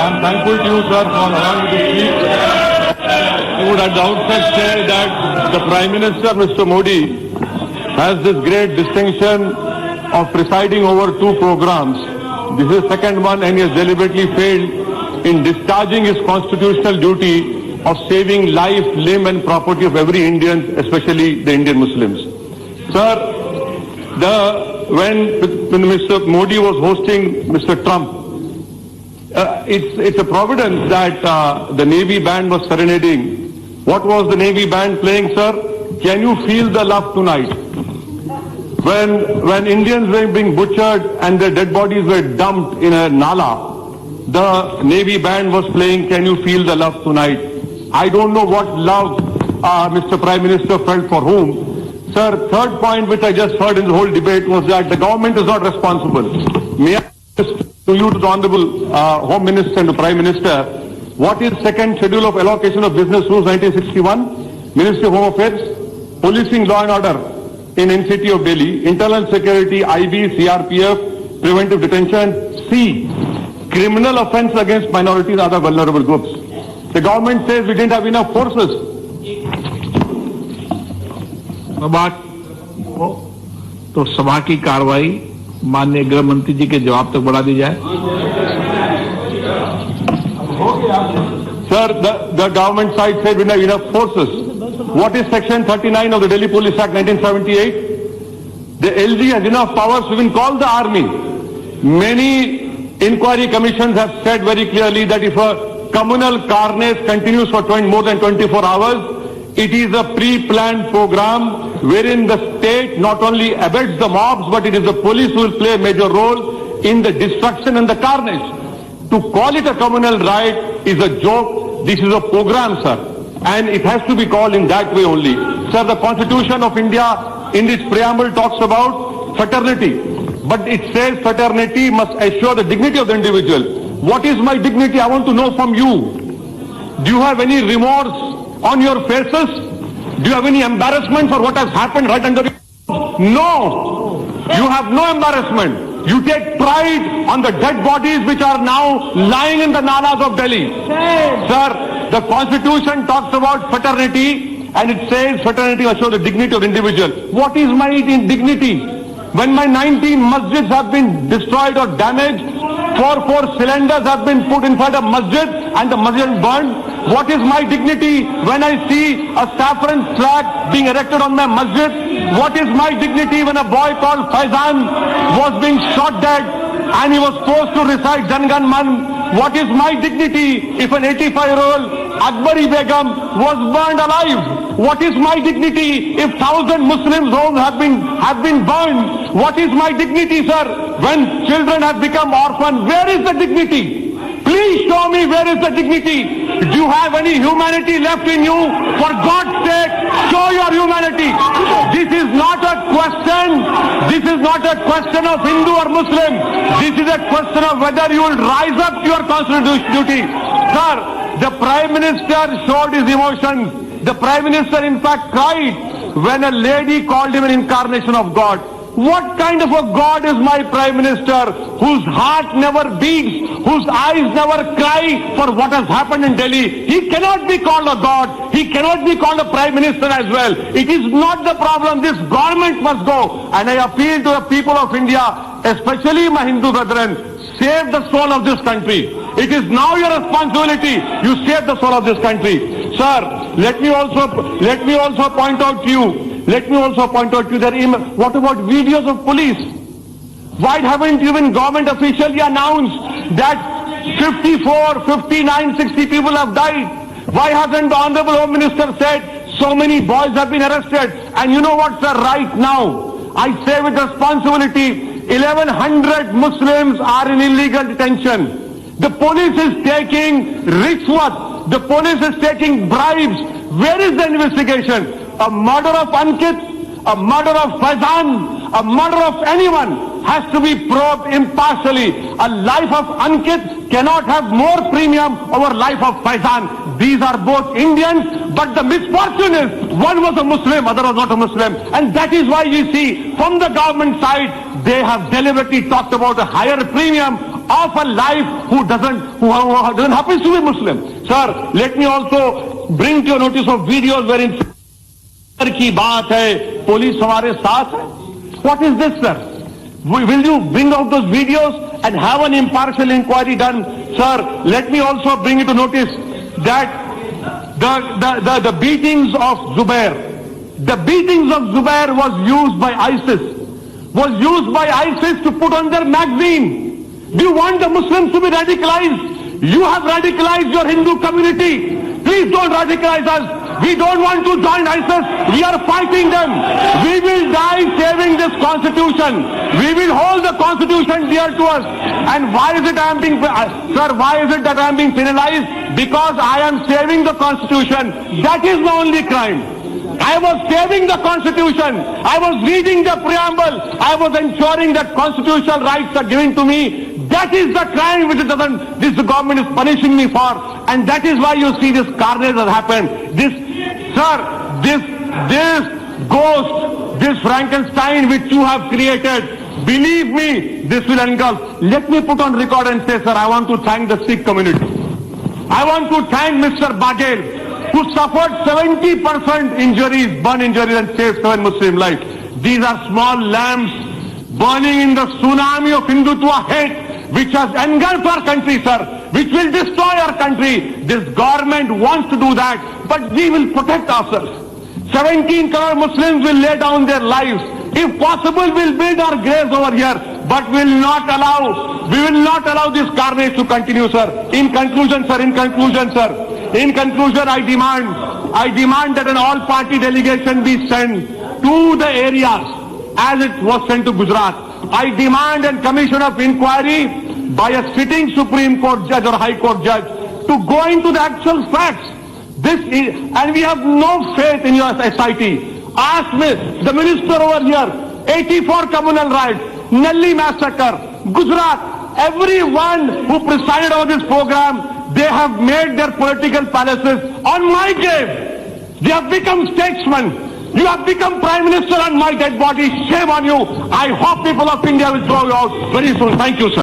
am thankful to you, sir, for allowing me to speak. I would at the outset say that the Prime Minister, Mr. Modi, has this great distinction of presiding over two programs. This is the second one, and he has deliberately failed in discharging his constitutional duty of saving life, limb and property of every Indian, especially the Indian Muslims. Sir, when Mr. Modi was hosting Mr. Trump, it's a providence that the Navy band was serenading. What was the Navy band playing, sir? Can you feel the love tonight? When Indians were being butchered and their dead bodies were dumped in a nala, the Navy band was playing Can You Feel the Love Tonight? I don't know what love Mr. Prime Minister felt for whom. Sir, third point which I just heard in the whole debate was that the government is not responsible. May I ask to you, to the Honorable Home Minister and the Prime Minister, what is second schedule of allocation of business rules 1961? Ministry of Home Affairs, policing law and order in NCT of Delhi, internal security, IB, CRPF, preventive detention, C, criminal offence against minorities and other vulnerable groups. The government says we didn't have enough forces. तो सभा की कार्रवाई माननीय गृह मंत्री जी के जवाब तक बढ़ा दी जाए. Sir, the government side said we don't have enough forces. What is Section 39 of the Delhi Police Act 1978? The LG has enough powers to even call the army. Many inquiry commissions have said very clearly that if a communal carnage continues for more than 24 hours, it is a pre-planned program wherein the state not only abets the mobs, but it is the police who will play a major role in the destruction and the carnage. To call it a communal riot is a joke. This is a program, sir. And it has to be called in that way only. Sir, the Constitution of India in its preamble talks about fraternity. But it says fraternity must assure the dignity of the individual. What is my dignity? I want to know from you. Do you have any remorse on your faces? Do you have any embarrassment for what has happened right under you? No. You have no embarrassment. You take pride on the dead bodies which are now lying in the nalas of Delhi. Sir, the Constitution talks about fraternity and it says fraternity must show the dignity of the individual. What is my dignity? When my 19 masjids have been destroyed or damaged, four cylinders have been put inside a masjid and the masjid is burned. What is my dignity when I see a saffron flag being erected on my masjid? What is my dignity when a boy called Faizan was being shot dead and he was forced to recite Jan Gan Man? What is my dignity if an 85-year-old Akbari Begum was burned alive? What is my dignity if 1,000 Muslims' homes have been burned? What is my dignity, sir, when children have become orphans? Where is the dignity? Please show me where is the dignity. Do you have any humanity left in you? For God's sake, show your humanity. This is not a question. This is not a question of Hindu or Muslim. This is a question of whether you will rise up to your constitutional duty. Sir, the Prime Minister showed his emotions. The Prime Minister in fact cried when a lady called him an incarnation of God. What kind of a God is my Prime Minister whose heart never beats, whose eyes never cry for what has happened in Delhi? He cannot be called a God. He cannot be called a Prime Minister as well. It is not the problem. This government must go. And I appeal to the people of India, especially my Hindu brethren, save the soul of this country. It is now your responsibility. You save the soul of this country. Sir, let me also point out to you. Let me also point out to you that what about videos of police? Why haven't even government officially announced that 54, 59, 60 people have died? Why hasn't the Honorable Home Minister said so many boys have been arrested? And you know what, sir, right now, I say with responsibility, 1,100 Muslims are in illegal detention. The police is taking rishwat. The police is taking bribes. Where is the investigation? A murder of Ankit, a murder of Faizan, a murder of anyone has to be probed impartially. A life of Ankit cannot have more premium over life of Faizan. These are both Indians, but the misfortune is one was a Muslim, other was not a Muslim. And that is why we see from the government side, they have deliberately talked about a higher premium of a life who doesn't happen to be Muslim. Sir, let me also bring to your notice of videos wherein की बात है, police हमारे साथ है. What is this, sir? Will you bring out those videos and have an impartial inquiry done? Sir, let me also bring you to notice that the beatings of Zubair was used by ISIS to put on their magazine. Do you want the Muslims to be radicalized? You have radicalized your Hindu community. Please don't radicalize us. We don't want to join ISIS. We are fighting them. We will die saving this constitution. We will hold the constitution dear to us. And why is it I am being, sir, why is it that I am being penalized? Because I am saving the constitution. That is the only crime. I was saving the constitution. I was reading the preamble. I was ensuring that constitutional rights are given to me. That is the crime which this government is punishing me for. And that is why you see this carnage has happened. This ghost, this Frankenstein which you have created, believe me, this will engulf. Let me put on record and say, sir, I want to thank the Sikh community. I want to thank Mr. Badel, who suffered 70% injuries, burn injuries, and saved 7 Muslim lives. These are small lamps burning in the tsunami of Hindutva hate, which has engulfed our country, sir, which will destroy our country. This government wants to do that, but we will protect ourselves. 17 crore Muslims will lay down their lives. If possible, we'll build our graves over here, but we will not allow this carnage to continue, sir. In conclusion, I demand that an all-party delegation be sent to the areas as it was sent to Gujarat. I demand a commission of inquiry by a sitting Supreme Court judge or High Court judge to go into the actual facts. And we have no faith in your SIT. Ask me, the minister over here, 84 communal riots, Nelli massacre, Gujarat, everyone who presided over this program, they have made their political palaces on my grave. They have become statesmen. You have become Prime Minister on my dead body. Shame on you. I hope people of India will throw you out very soon. Thank you, sir.